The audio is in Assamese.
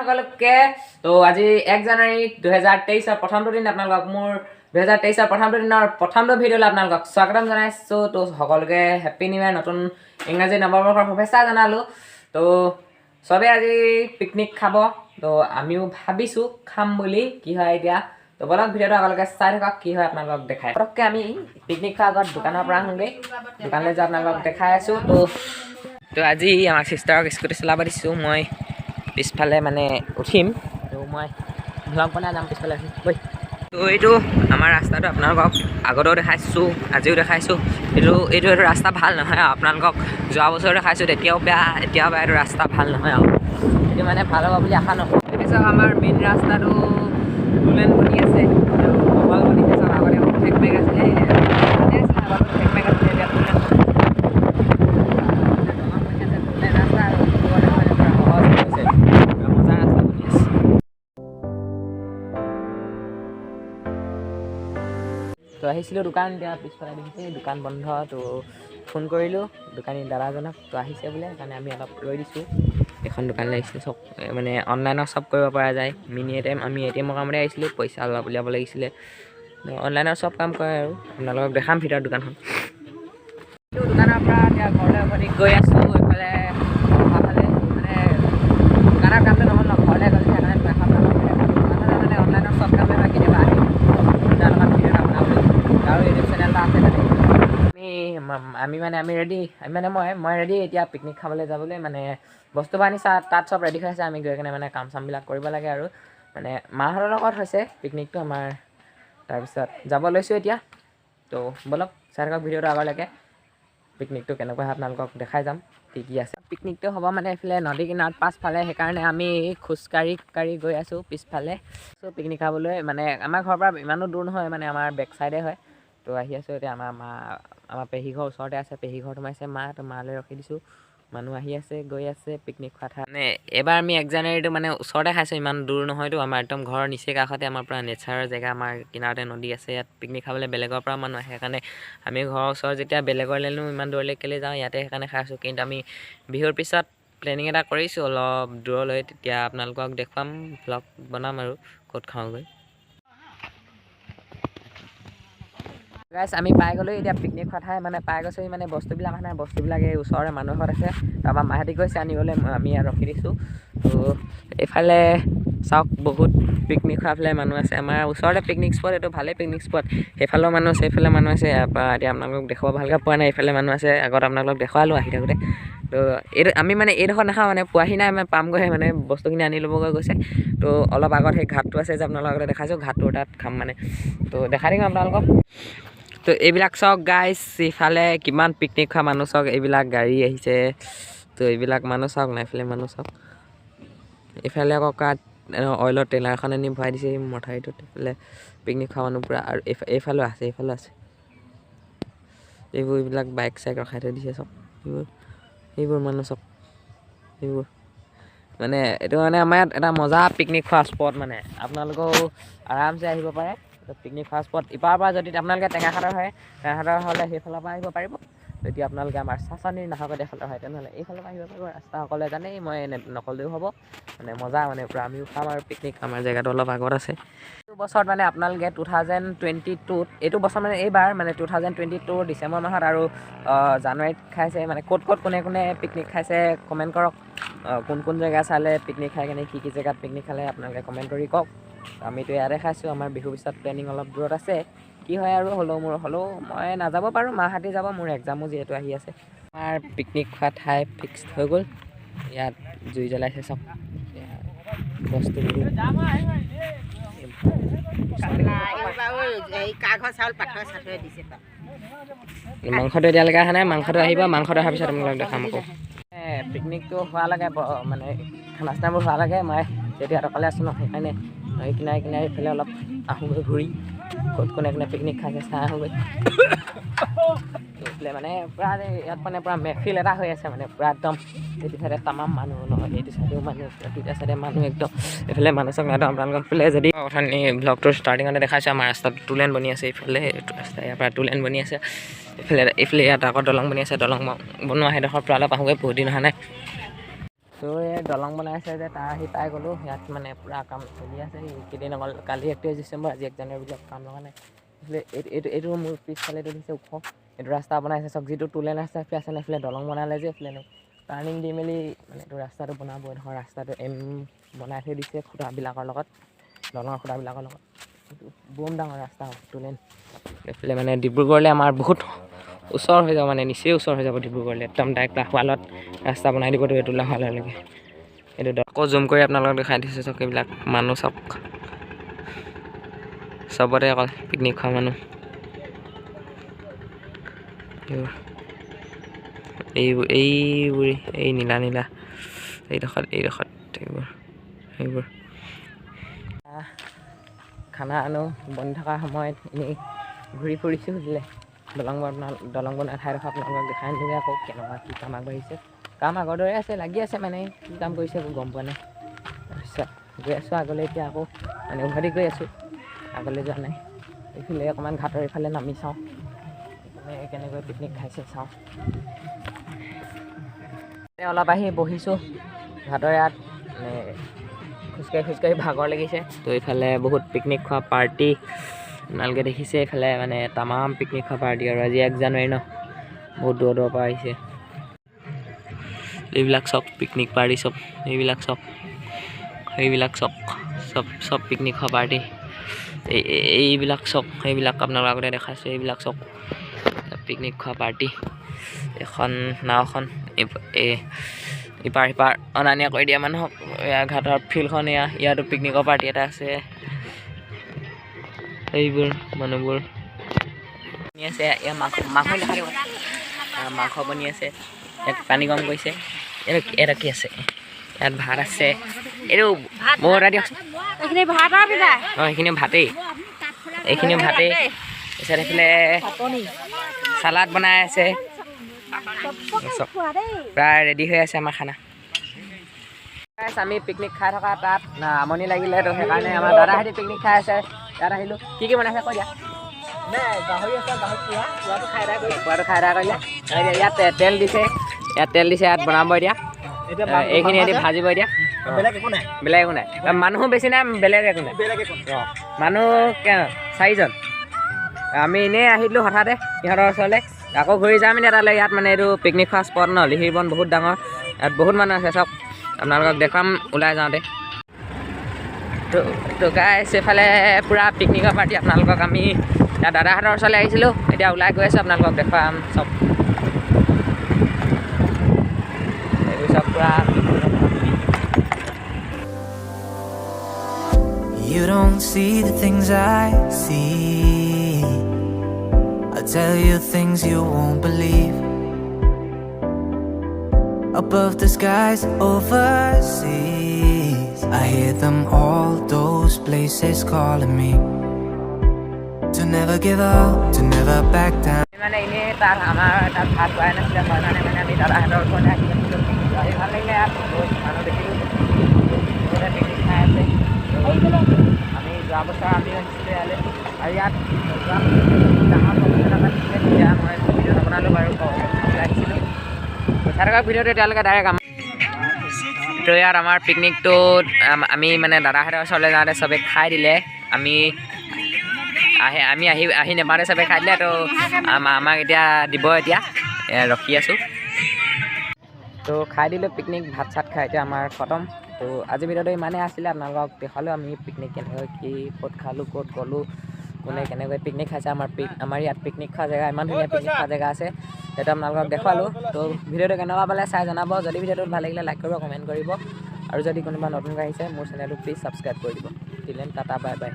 সকলোকে। তো আজি 1 জানুৱাৰী 2023 প্ৰথমটো দিন আপোনালোকক মোৰ 2023 প্ৰথমটো দিনৰ প্ৰথমটো ভিডিঅ'লৈ আপোনালোকক স্বাগতম জনাইছোঁ। তো সকলোকে হেপ্পী নিউ ইয়াৰ, নতুন ইংৰাজী নৱবৰ্ষৰ শুভেচ্ছা জনালোঁ। তো চবেই আজি পিকনিক খাব, তো আমিও ভাবিছোঁ খাম বুলি। কি হয় এতিয়া, তো বলক ভিডিঅ'টো আপোনালোকে চাই থাকক, কি হয় আপোনালোকক দেখায়। পটককৈ আমি পিকনিক খোৱাৰ আগত দোকানৰ পৰা আহোঁগৈ, দোকানলৈ যোৱা আপোনালোকক দেখাই আছোঁ। তো আজি আমাৰ চিষ্টাৰক স্কুটি চলাব দিছোঁ, মই পিছফালে মানে উঠিম। তো মই ভ্লগ বনাই যাম পিছফালে উঠিম বৈ। তো এইটো আমাৰ ৰাস্তাটো আপোনালোকক আগতেও দেখাইছোঁ, আজিও দেখাইছোঁ। এইটো ৰাস্তা ভাল নহয় আৰু আপোনালোকক যোৱা বছৰ দেখাইছোঁ, তেতিয়াও বেয়া, এতিয়াও বেয়া। এইটো ৰাস্তা ভাল নহয় আৰু এইটো মানে ভাল হ'ব বুলি আশা নকৰোঁ। এতিয়া চাওক আমাৰ মেইন ৰাস্তাটো টুলেন বনি আছে, বহল বনি আছে। চাওক আগতে ঠেক বেগ আছিলে, ঠেক বেগ আছিলে, এতিয়া টুলেন তো আহিছিলোঁ দোকান, এতিয়া পিছফালে দেখিছে দোকান বন্ধ। তো ফোন কৰিলোঁ দোকানী দাদাজনক, তো আহিছে বোলে, সেইকাৰণে আমি অলপ ৰৈ দিছোঁ। এখন দোকানলৈ আহিছিলোঁ, চব মানে অনলাইনত চব কৰিব পৰা যায়। মিনি ATM, আমি ATMৰ কামতে আহিছিলোঁ, পইচা অলপ উলিয়াব লাগিছিলে। অনলাইনত চব কাম কৰে আৰু আপোনালোকক দেখাম ভিতৰত দোকানখন। দোকানৰ পৰা এতিয়া ঘৰলৈ উভতি গৈ আছোঁ। এইফালে অহাফালে মানে দোকানৰ কামটো নহ'ল ন, ঘৰলৈ গ'লে সেইকাৰণে দোকানখন মানে অনলাইনৰ চব কামে হয়। কেতিয়াবা আহিম তাৰ লগত ভিডিঅ' এটা বনাবলৈ, আৰু ইউটিউব চেনেল এটা আছে তাতে। আমি ৰেডি, মই ৰেডি এতিয়া পিকনিক খাবলৈ যাবলৈ। মানে বস্তু বাহিনী তাত চব ৰেডি হৈ আছে, আমি গৈ কিনে মানে কাম চামবিলাক কৰিব লাগে আৰু মানে মাহঁতৰ লগত হৈছে পিকনিকটো আমাৰ। তাৰপিছত যাব লৈছোঁ এতিয়া। তো বলক চাই থাকক ভিডিঅ'টো আগলৈকে, পিকনিকটো কেনেকুৱা হয় আপোনালোকক দেখাই যাম কি কি আছে। পিকনিকটো হ'ব মানে এইফালে নদী কিনাৰত পাছফালে, সেইকাৰণে আমি খোজকাঢ়ি গৈ আছোঁ পিছফালে। চ' পিকনিক খাবলৈ মানে আমাৰ ঘৰৰ পৰা ইমানো দূৰ নহয়, মানে আমাৰ বেক চাইডে হয়। তো আহি আছোঁ এতিয়া। আমাৰ পেহী ঘৰ ওচৰতে আছে, পেহী ঘৰত সোমাইছে মা, তো মালৈ ৰখি দিছোঁ। মানুহ আহি আছে গৈ আছে পিকনিক খোৱা ঠাই। মানে এইবাৰ আমি 1 জানুৱাৰীটো মানে ওচৰতে খাইছোঁ, ইমান দূৰ নহয়তো। আমাৰ একদম ঘৰৰ নিচেই কাষতে, আমাৰ পৰা নেচাৰৰ জেগা, আমাৰ কিনাৰতে নদী আছে। ইয়াত পিকনিক খাবলৈ বেলেগৰ পৰা মানুহ আহে, সেইকাৰণে আমি ঘৰৰ ওচৰত যেতিয়া বেলেগৰলৈনো ইমান দূৰলৈ কেলৈ যাওঁ, ইয়াতে সেইকাৰণে খাইছোঁ। কিন্তু আমি বিহুৰ পিছত প্লেনিং এটা কৰিছোঁ অলপ দূৰলৈ, তেতিয়া আপোনালোকক দেখুৱাম, ভ্লগ বনাম আৰু ক'ত খাওঁগৈ। গাইছ আমি পাই গ'লোঁ এতিয়া পিকনিক খোৱা ঠাই, মানে পাই গৈছোঁ। মানে বস্তুবিলাক আনে, বস্তুবিলাক এই ওচৰৰে মানুহ ঘৰত আছে, তাৰপৰা মাহঁতি গৈছে আনিবলৈ, আমি ইয়াত ৰখি দিছোঁ। তো এইফালে চাওক বহুত পিকনিক খোৱাফালে মানুহ আছে। আমাৰ ওচৰতে পিকনিক স্পট, এইটো ভালেই পিকনিক স্পট। সেইফালেও মানুহ আছে, এইফালে মানুহ আছে। ইয়াৰ পৰা এতিয়া আপোনালোকক দেখুৱাব ভালকৈ পোৱা নাই, এইফালে মানুহ আছে। আগত আপোনালোকক দেখুৱালোঁ আহি থাকোঁতে। তো আমি মানে এইডোখৰত নাখাওঁ, মানে পোৱাহি নাই, মানে পামগৈহে, মানে বস্তুখিনি আনি ল'বগৈ গৈছে। তো অলপ আগত সেই ঘাটটো আছে যে আপোনালোকক আগতে দেখাইছোঁ, ঘাটটোৰ তাত খাম মানে। তো দেখাই দিম আপোনালোকক। তো এইবিলাক চাওক গাইছ, ইফালে কিমান পিকনিক খোৱা মানুহ চাওক, এইবিলাক গাড়ী আহিছে। তো এইবিলাক মানুহ চাওক না, এইফালে মানুহ চাওক। এইফালে আকৌ অইলৰ ট্ৰেইলাৰ এখন আনি ভৰাই দিছে এই মথাউৰিটোত। এইফালে পিকনিক খোৱা মানুহ পূৰা, আৰু এইফালেও আছে, এইফালেও আছে। এইবিলাক বাইক চাইক ৰখাই থৈ দিছে চব, এইবোৰ মানুহ চব, এইবোৰ মানে এইটো মানে আমাৰ ইয়াত এটা মজা পিকনিক খোৱা স্পট। মানে আপোনালোকেও আৰামছে আহিব পাৰে পিকনিক খোৱা স্পট। ইপাৰৰ পৰা যদি আপোনালোকে টেঙাখাটৰ হয়, টেঙাখাটৰ হ'লে সেইফালৰ পৰা আহিব পাৰিব। যদি আপোনালোকে আমাৰ চাচনিৰ নাহৰকটীয়া ফালৰ হয়, তেনেহ'লে এইফালৰ পৰা আহিব পাৰিব। ৰাস্তা সকলোৱে জানেই, মই নক'লেও হ'ব। মানে মজা, মানে পূৰা আমিও খাম আৰু পিকনিক। আমাৰ জেগাটো অলপ আগত আছে। এইটো বছৰত মানে আপোনালোকে 2022ত, এইটো বছৰ মানে এইবাৰ মানে 2022 ডিচেম্বৰ মাহত আৰু জানুৱাৰীত খাইছে। মানে ক'ত কোনে পিকনিক খাইছে কমেণ্ট কৰক। কোন জেগা চালে পিকনিক খাই কেনে, কি জেগাত পিকনিক খালে আপোনালোকে কমেণ্ট কৰি কওক। আমিতো ইয়াতে খাইছোঁ। আমাৰ বিহুৰ পিছত প্লেনিং অলপ দূৰত আছে, কি হয় আৰু হ'লেও মই নাযাব পাৰোঁ, মাহঁতি যাব, মোৰ এক্সামো যিহেতু আহি আছে। আমাৰ পিকনিক খোৱা ঠাই ফিক্সড হৈ গ'ল। ইয়াত জুই জ্বলাইছে চব বস্তুবোৰ। মাংসটো এতিয়ালৈকে অহা নাই, মাংসটো আহিব। মাংসটো অহাৰ পিছত আপোনালোকক দেখাম আকৌ। পিকনিকটো হোৱালৈকে, মানে খানা চানাবোৰ হোৱালৈকে মই যেতিয়া অকলে আছোঁ ন, সেইকাৰণে কিনাৰে এইফালে অলপ আহোঁগৈ ঘূৰি, ক'ত কোনে পিকনিক খাইছে চাই আহোঁগৈ। এইফালে মানে পূৰা ইয়াত মানে পূৰা মেহফিল এটা হৈ আছে, মানে পূৰা একদম এইটো চাইডে তামাম মানুহ নহয়, এইটো চাইডেও মানুহ, দুইটা চাইডে মানুহ একদম। এইফালে মানুহ চাওক নাই, আপোনালোকক এইফালে যদি অথনি ব্লগটোৰ ষ্টাৰ্টিঙতে দেখাইছোঁ, আমাৰ ৰাস্তাত টুলেন বনি আছে। এইফালে এইটো ৰাস্তা, ইয়াৰ পৰা টুলেন বনি আছে। এইফালে ইয়াত আকৌ দলং বনি আছে। দলং বনোৱা সেইডোখৰ পৰা অলপ আহোঁগৈ, বহুত দিন অহা নাই। তো এই দলং বনাই আছে যে তাৰ আহি পাই গ'লোঁ ইয়াত মানে পূৰা কাম চলি আছে এইকেইদিন অকল কালি 31 ডিচেম্বৰ আজি 1 জানুৱাৰী বুলি কাম লগা নাই এইটো মোৰ পিছফালে এইটো দিছে ওখ এইটো ৰাস্তা বনাইছে চব যিটো টু লেন ৰাস্তা এইফালে আছে এইফালে দলং বনালে যে এইফালে টাৰ্ণিং দি মেলি মানে এইটো ৰাস্তাটো বনাব ধৰ ৰাস্তাটো বনাই থৈ দিছে খুঁটাবিলাকৰ লগত দলঙৰ খুঁটাবিলাকৰ লগত এইটো বম ডাঙৰ ৰাস্তা হ'ব টু লেন এইফালে মানে ডিব্ৰুগড়লৈ আমাৰ বহুত ওচৰ হৈ যাব মানে নিচেই ওচৰ হৈ যাব ডিব্ৰুগড়লৈ একদম ডাইৰেক্ট লাহোৱালত ৰাস্তা বনাই দিবতো এইটো লাহোৱালৈকে এইটো আকৌ জুম কৰি আপোনালোকক দেখাই দিছোঁ চাওক এইবিলাক মানুহ চাওক চবতে অকল পিকনিক খোৱা মানুহ এইবোৰ এই নীলা এইডোখৰত এইবোৰ খানা আনো বন্ধ থকা সময়ত এনেই ঘূৰি ফুৰিছোঁ দিলে দলং বনোৱা ঠাইডোখৰ আপোনালোকক দেখাই নিদিলে আকৌ কেনেকুৱা কি কাম আগবাঢ়িছে কাম আগৰ দৰে আছে লাগি আছে মানে কি কাম কৰিছে একো গম পোৱা নাই তাৰপিছত গৈ আছোঁ আগলৈ এতিয়া আকৌ মানে উভতি গৈ আছোঁ আগলৈ যোৱা নাই এইফালে অকণমান ঘাটৰ এইফালে নামি চাওঁ মানে কেনেকৈ পিকনিক খাইছে চাওঁ অলপ আহি বহিছোঁ ঘাটৰ ইয়াত মানে খোজকাঢ়ি ভাগৰ লাগিছে তো এইফালে বহুত পিকনিক খোৱা পাৰ্টি আপোনালোকে দেখিছে এইফালে মানে তামাম পিকনিক খোৱা পাৰ্টি আৰু আজি 1 জানুৱাৰী ন বহুত দূৰৰ পৰা আহিছে এইবিলাক চব পিকনিক পাৰ্টি চব এইবিলাক চব পিকনিক খোৱা পাৰ্টি এইবিলাক চব সেইবিলাক আপোনালোকৰ আগতে দেখাইছোঁ এইবিলাক চব পিকনিক খোৱা পাৰ্টি এখন নাওখন ইপাৰ সিপাৰ অনা নিয়া কৰি দিয়া মানুহক ঘাটৰ ফিল্ডখন ইয়াতো পিকনিকৰ পাৰ্টি এটা আছে এইবোৰ মানুহবোৰ বনি আছে ইয়াত মাংস দেখা দিব মাংস বনি আছে ইয়াত পানী গৰম কৰিছে এটা কি আছে ইয়াত ভাত আছে এইটো মোৰ এটা দিয়ক সেইখিনি ভাতেই এইখিনিও ভাতেই তাৰপিছত এইফালে চালাড বনাই আছে প্ৰায় ৰেডি হৈ আছে আমাৰ খানা আমি পিকনিক খাই থকা তাত আমনি লাগিলে তো সেইকাৰণে আমাৰ দাদাহঁতে পিকনিক খাই আছে ইয়াত আহিলোঁ কি বনাইছে কৈ দিয়া গাহৰি আছে গাহৰি পুৱাটো খাই এদাই কৰিলে ইয়াত তেল দিছে ইয়াত বনাব এতিয়া এইখিনি এদি ভাজিব এতিয়া বেলেগ একো নাই মানুহো বেছি নাই বেলেগ একো নাই মানুহ 4জন আমি এনেই আহিলোঁ হঠাতে সিহঁতৰ ওচৰলৈ আকৌ ঘূৰি যাম এতিয়া তালৈ ইয়াত মানে এইটো পিকনিক খোৱা স্পট ন লিহিৰ বন বহুত ডাঙৰ ইয়াত বহুত মানুহ আছে চব আপোনালোকক দেখাম ওলাই যাওঁতে তো গাইছ এইফালে পূৰা পিকনিকৰ পাৰ্টি আপোনালোকক আমি ইয়াত দাদাহঁতৰ ওচৰলৈ আহিছিলোঁ এতিয়া ওলাই গৈ আছোঁ আপোনালোকক দেখুৱাম চব এইবোৰ চব পূৰা You don't see the things I see. I'll tell you things you won't believe. Above the skies overseas, I hear them all, those places calling me to never give up, to never back down. মানে এনেই তাত আমাৰ তাত ভাত খোৱাই নাছিলে কাৰণে মানে আমি দাদাহঁতৰ ওচৰতে আহি আছিলোঁ ভাল লাগিলে ইয়াত মানুহ দেখিলোঁ পিকনিক খাই আছে আমি যোৱা বছৰ আমি আহিছিলোঁ ইয়ালৈ আৰু ইয়াত ডাঙৰ কম্পিউটাৰ এটা দিছিলে তেতিয়া মই ভিডিঅ' নবনালোঁ বাৰু আহিছিলোঁ কথাটো ভিডিঅ'টো এতিয়ালৈকে ডাইৰেক্ট তো ইয়াত আমাৰ পিকনিকটোত আমি মানে দাদাহঁতৰ ওচৰলৈ যাওঁতে চবেই খাই দিলে আমি আহি নেপাওঁতে চবেই খাই দিলে তো আমাক এতিয়া দিব এতিয়া ৰখি আছোঁ তো খাই দিলোঁ পিকনিক ভাত চাত খাই এতিয়া আমাৰ খতম তো আজি ভিডিঅ'টো ইমানেই আছিলে আপোনালোকক দেখালোঁ আমি পিকনিক কেনেকৈ কি ক'ত খালোঁ ক'ত গ'লোঁ কোনে কেনেকৈ পিকনিক খাইছে আমাৰ ইয়াত পিকনিক খোৱা জেগা ইমান ধুনীয়া পিকনিক খোৱা জেগা আছে সেইটো আপোনালোকক দেখুৱালোঁ তো ভিডিঅ'টো কেনেকুৱা পালে চাই জনাব যদি ভিডিঅ'টো ভাল লাগিলে লাইক কৰিব কমেণ্ট কৰিব আৰু যদি কোনোবা নতুনকৈ আহিছে মোৰ চেনেলটো প্লিজ ছাবস্ক্ৰাইব কৰি দিব দিলেন টাটা বাই বাই